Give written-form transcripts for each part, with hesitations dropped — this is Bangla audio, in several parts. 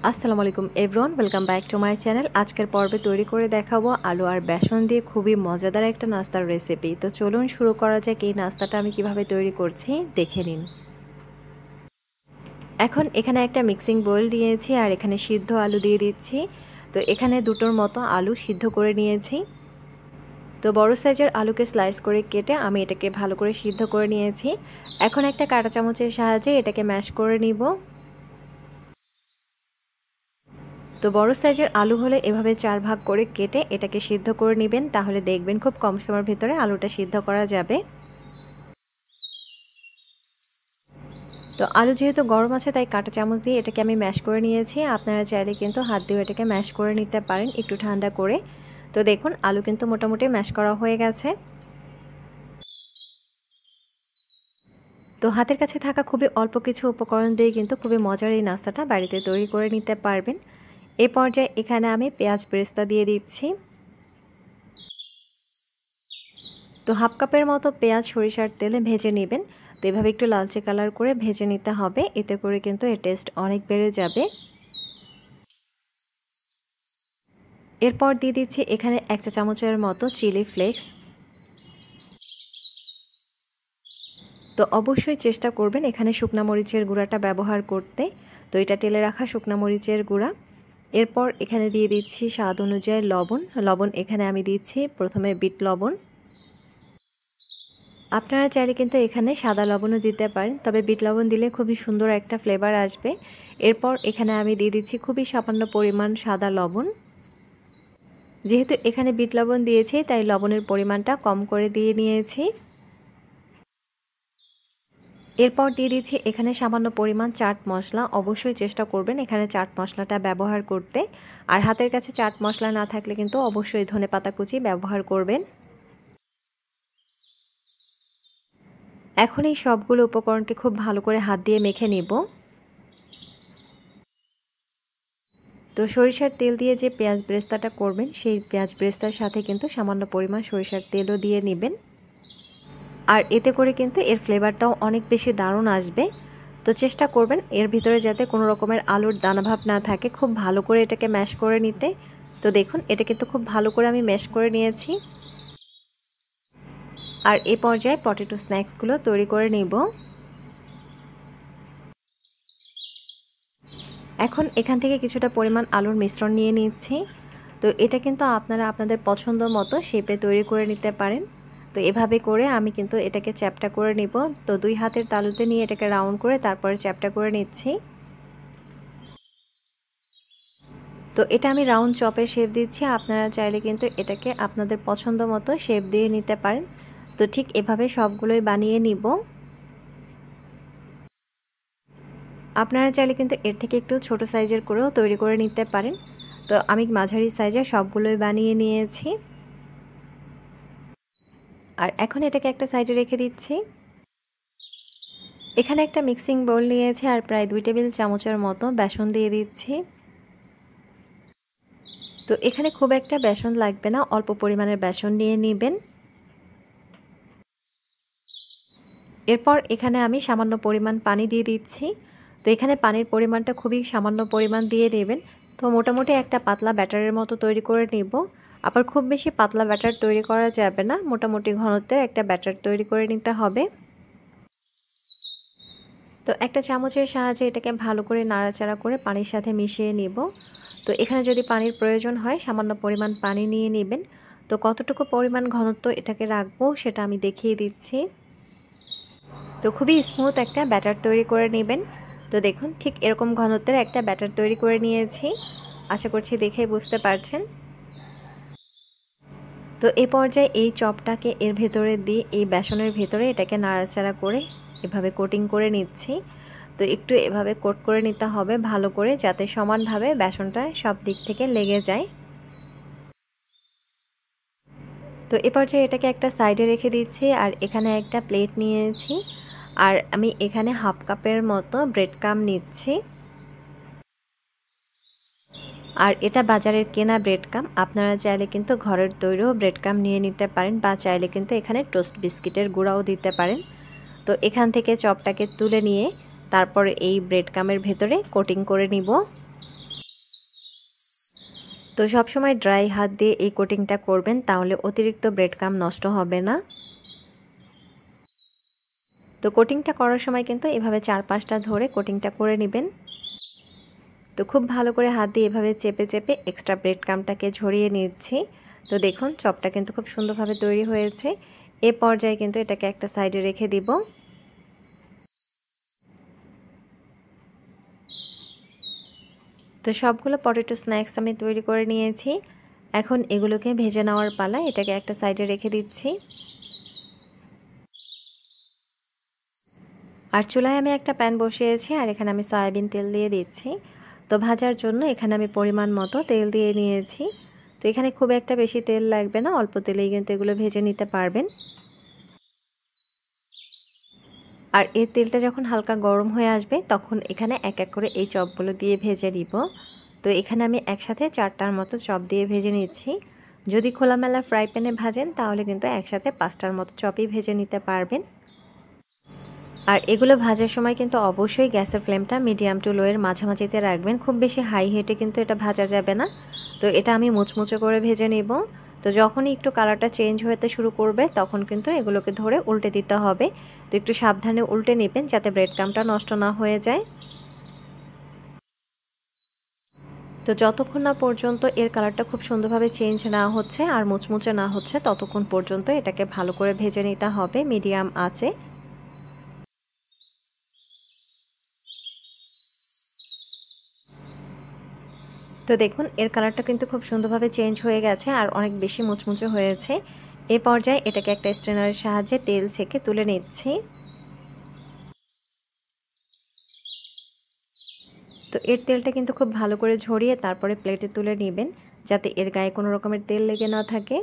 আসসালামু আলাইকুম everyone, welcome back to my channel. আজকের পর্বে তৈরি করে দেখাবো আলু আর বেসন দিয়ে খুবই মজাদার একটা নাস্তার রেসিপি। তো চলুন শুরু করা যাক। এই নাস্তাটা আমি কিভাবে তৈরি করছি দেখে নিন। এখন এখানে একটা মিক্সিং বোল নিয়েছি আর এখানে সিদ্ধ আলু দিয়ে দিচ্ছি। তো এখানে দুটোর মতো আলু সিদ্ধ করে নিয়েছি। তো বড় সাইজের আলুকে স্লাইস করে কেটে আমি এটাকে ভালো করে সিদ্ধ করে নিয়েছি। এখন একটা কাঁটা চামচের সাহায্যে এটাকে ম্যাশ করে নিব। তো বড় সাইজের আলু হলে এভাবে 4 ভাগ করে কেটে এটাকে সিদ্ধ করে নেবেন, তাহলে দেখবেন খুব কম সময়ের ভিতরে আলুটা সিদ্ধ করা যাবে। তো আলু যেহেতু গরম আছে তাই কাঁটা চামচ দিয়ে এটাকে আমি ম্যাশ করে নিয়েছি। আপনারা চাইলে কিন্তু হাত দিয়ে এটাকে ম্যাশ করে নিতে পারেন একটু ঠান্ডা করে। তো দেখুন আলু কিন্তু মোটামুটি ম্যাশ করা হয়ে গেছে। তো হাতের কাছে থাকা খুবই অল্প কিছু উপকরণ দিয়ে কিন্তু খুবই মজার এই নাস্তাটা বাড়িতে তৈরি করে নিতে পারবেন। এই পর্যায়ে এখানে আমি পেঁয়াজ বেরেস্তা দিয়ে দিচ্ছি। তো হাফ কাপের মতো পেঁয়াজ সরিষার তেলে ভেজে নেবেন। তো এভাবে একটু লালচে কালার করে ভেজে নিতে হবে, এতে করে কিন্তু এর টেস্ট অনেক বেড়ে যাবে। এরপর দিয়ে দিচ্ছি এখানে 1 চা চামচের মতো চিলি ফ্লেক্স। তো অবশ্যই চেষ্টা করবেন এখানে শুকনা মরিচের গুঁড়াটা ব্যবহার করতে। তো এটা তেলে রাখা শুকনা মরিচের গুঁড়া। এরপর এখানে দিয়ে দিচ্ছি স্বাদ অনুযায়ী লবণ এখানে আমি দিচ্ছি প্রথমে বিট লবণ। আপনারা চাইলে কিন্তু এখানে সাদা লবণও দিতে পারেন, তবে বিট লবণ দিলে খুবই সুন্দর একটা ফ্লেভার আসবে। এরপর এখানে আমি দিয়ে দিচ্ছি খুবই সামান্য পরিমাণ সাদা লবণ। যেহেতু এখানে বিট লবণ দিয়েছি তাই লবণের পরিমাণটা কম করে দিয়ে নিয়েছি। এরপর দিয়ে দিচ্ছি এখানে সামান্য পরিমাণ চাট মশলা। অবশ্যই চেষ্টা করবেন এখানে চাট মশলাটা ব্যবহার করতে। আর হাতের কাছে চাট মশলা না থাকলে কিন্তু অবশ্যই ধনেপাতা কুচি ব্যবহার করবেন। এখন এই সবগুলো উপকরণকে খুব ভালো করে হাত দিয়ে মেখে নেব। তো সরিষার তেল দিয়ে যে পেঁয়াজ বেরেস্তাটা করবেন সেই পেঁয়াজ বেরেস্তার সাথে কিন্তু সামান্য পরিমাণ সরিষার তেলও দিয়ে নেবেন। আর এতে করে কিন্তু এর ফ্লেভারটাও অনেক বেশি দারুণ আসবে। তো চেষ্টা করবেন এর ভিতরে যাতে কোনো রকমের আলুর দানাভাব না থাকে, খুব ভালো করে এটাকে ম্যাশ করে নিতে। তো দেখুন এটা কিন্তু খুব ভালো করে আমি ম্যাশ করে নিয়েছি। আর এই পর্যায়ে পটেটো স্ন্যাক্সগুলো তৈরি করে নেব। এখন এখান থেকে কিছুটা পরিমাণ আলুর মিশ্রণ নিয়ে নিচ্ছি। তো এটা কিন্তু আপনারা আপনাদের পছন্দ মতো শেপে তৈরি করে নিতে পারেন। তো এভাবে করে আমি কিন্তু এটাকে চ্যাপ্টা করে নিব। তো 2 হাতের তালুতে নিয়ে এটাকে রাউন্ড করে তারপরে চ্যাপ্টা করে নিচ্ছি। তো এটা আমি রাউন্ড চপের শেপ দিচ্ছি। আপনারা চাইলে কিন্তু এটাকে আপনাদের পছন্দ মতো শেপ দিয়ে নিতে পারেন। তো ঠিক এভাবে সবগুলোই বানিয়ে নিব। আপনারা চাইলে কিন্তু এর থেকে একটু ছোট সাইজের করেও তৈরি করে নিতে পারেন। তো আমি মাঝারি সাইজের সবগুলোই বানিয়ে নিয়েছি। আর এখন এটাকে একটা সাইডে রেখে দিচ্ছি। এখানে একটা মিক্সিং বোল নিয়েছি আর প্রায় 2 টেবিল চামচের মতো বেসন দিয়ে দিচ্ছি। তো এখানে খুব একটা বেসন লাগবে না, অল্প পরিমাণের বেসন নিয়ে নেবেন। এরপর এখানে আমি সামান্য পরিমাণ পানি দিয়ে দিচ্ছি। তো এখানে পানির পরিমাণটা খুবই সামান্য পরিমাণ দিয়ে নেবেন। তো মোটামুটি একটা পাতলা ব্যাটারের মতো তৈরি করে নেব। আবার খুব বেশি পাতলা ব্যাটার তৈরি করা যাবে না, মোটামুটি ঘনত্বের একটা ব্যাটার তৈরি করে নিতে হবে। তো একটা চামচের সাহায্যে এটাকে ভালো করে নাড়াচাড়া করে পানির সাথে মিশিয়ে নেব। তো এখানে যদি পানির প্রয়োজন হয় সামান্য পরিমাণ পানি নিয়ে নেবেন। তো কতটুকু পরিমাণ ঘনত্ব এটাকে রাখবো সেটা আমি দেখিয়ে দিচ্ছি। তো খুবই স্মুথ একটা ব্যাটার তৈরি করে নেবেন। তো দেখুন ঠিক এরকম ঘনত্বের একটা ব্যাটার তৈরি করে নিয়েছি। আশা করছি দেখেই বুঝতে পারছেন। তো এই পর্যায়ে এই চপটাকে এর ভেতরে দিয়ে এই বেসনের ভেতরে এটাকে নাড়াচাড়া করে এভাবে কোটিং করে নিচ্ছি। তো একটু এভাবে কোট করে নিতে হবে ভালো করে, যাতে সমানভাবে বেসনটা সব দিক থেকে লেগে যায়। তো এ পর্যায়ে এটাকে একটা সাইডে রেখে দিচ্ছি আর এখানে একটা প্লেট নিয়েছি। আর আমি এখানে হাফ কাপের মতো ব্রেড ক্রাম নিচ্ছি। আর এটা বাজারের কেনা ব্রেড ক্রাম, আপনারা চাইলে কিন্তু ঘরের তৈরিও ব্রেড ক্রাম নিয়ে নিতে পারেন, বা চাইলে কিন্তু এখানে টোস্ট বিস্কিটের গুঁড়াও দিতে পারেন। তো এখান থেকে চপটাকে তুলে নিয়ে তারপর এই ব্রেড ক্রামের ভেতরে কোটিং করে নিব। তো সবসময় ড্রাই হাত দিয়ে এই কোটিংটা করবেন, তাহলে অতিরিক্ত ব্রেড ক্রাম্ব নষ্ট হবে না। তো কোটিংটা করার সময় কিন্তু এভাবে 4-5টা ধরে কোটিংটা করে নেবেন। তো খুব ভালো করে হাত দিয়ে এভাবে চেপে চেপে এক্সট্রা ব্রেড ক্রাম্বটাকে ঝরিয়ে নিচ্ছি। তো দেখুন চপটা কিন্তু খুব সুন্দরভাবে তৈরি হয়েছে। এ পর্যায়ে কিন্তু এটাকে একটা সাইডে রেখে দিব। তো সবগুলো পটেটো স্ন্যাক্স আমি তৈরি করে নিয়েছি। এখন এগুলোকে ভেজে নেওয়ার পালা। এটাকে একটা সাইডে রেখে দিচ্ছি। আর চুলায় আমি একটা প্যান বসিয়েছি আর এখানে আমি সয়াবিন তেল দিয়ে দিচ্ছি। তো ভাজার জন্য এখানে আমি পরিমাণ মতো তেল দিয়ে নিয়েছি। তো এখানে খুব একটা বেশি তেল লাগবে না, অল্প তেলেই কিন্তু এগুলো ভেজে নিতে পারবেন। আর এই তেলটা যখন হালকা গরম হয়ে আসবে তখন এখানে এক এক করে এই চপগুলো দিয়ে ভেজে নিব। তো এখানে আমি একসাথে 4টার মতো চপ দিয়ে ভেজে নিচ্ছি। যদি খোলামেলা ফ্রাই প্যানে ভাজেন তাহলে কিন্তু একসাথে 5টার মতো চপই ভেজে নিতে পারবেন। আর এগুলো ভাজার সময় কিন্তু অবশ্যই গ্যাসের ফ্লেমটা মিডিয়াম টু লো এর মাঝামাঝিতে রাখবেন। খুব বেশি হাই হিটে কিন্তু এটা ভাজা যাবে না। তো এটা আমি মুচমুচে করে ভেজে নেব। তো যখনই একটু কালারটা চেঞ্জ হতে শুরু করবে তখন কিন্তু এগুলোকে ধরে উল্টে দিতে হবে। তো একটু সাবধানে উল্টে নেবেন যাতে ব্রেড ক্রাম্বটা নষ্ট না হয়ে যায়। তো যতক্ষণ না পর্যন্ত এর কালারটা খুব সুন্দরভাবে চেঞ্জ না হচ্ছে আর মুচমুচে না হচ্ছে ততক্ষণ পর্যন্ত এটাকে ভালো করে ভেজে নিতে হবে মিডিয়াম আঁচে। তো দেখুন এর কালারটা কিন্তু খুব সুন্দরভাবে চেঞ্জ হয়ে গেছে আর অনেক বেশি মুচমুচে হয়েছে। এই পর্যায়ে এটাকে একটা স্ট্রেনারের সাহায্যে তেল ছেঁকে তুলে নিচ্ছি। তো এর তেলটা কিন্তু খুব ভালো করে ঝরিয়ে তারপরে প্লেটে তুলে নেবেন, যাতে এর গায়ে কোনো রকমের তেল লেগে না থাকে।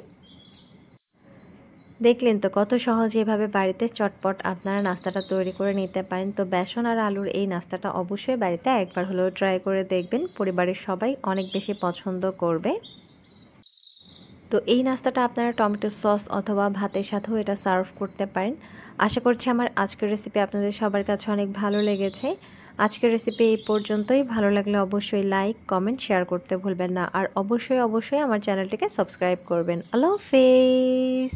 দেখলেন তো কত সহজে এভাবে বাড়িতে চটপট আপনারা নাস্তাটা তৈরি করে নিতে পারেন। তো বেসন আর আলুর এই নাস্তাটা অবশ্যই বাড়িতে একবার হলেও ট্রাই করে দেখবেন, পরিবারের সবাই অনেক বেশি পছন্দ করবে। তো এই নাস্তাটা আপনারা টমেটো সস অথবা ভাতের সাথেও এটা সার্ভ করতে পারেন। আশা করছি আমার আজকের রেসিপি আপনাদের সবার কাছে অনেক ভালো লেগেছে। আজকের রেসিপি এই পর্যন্তই। ভালো লাগলে অবশ্যই লাইক, কমেন্ট, শেয়ার করতে ভুলবেন না। আর অবশ্যই আমার চ্যানেলটিকে সাবস্ক্রাইব করবেন। আল্লাহ হাফেজ।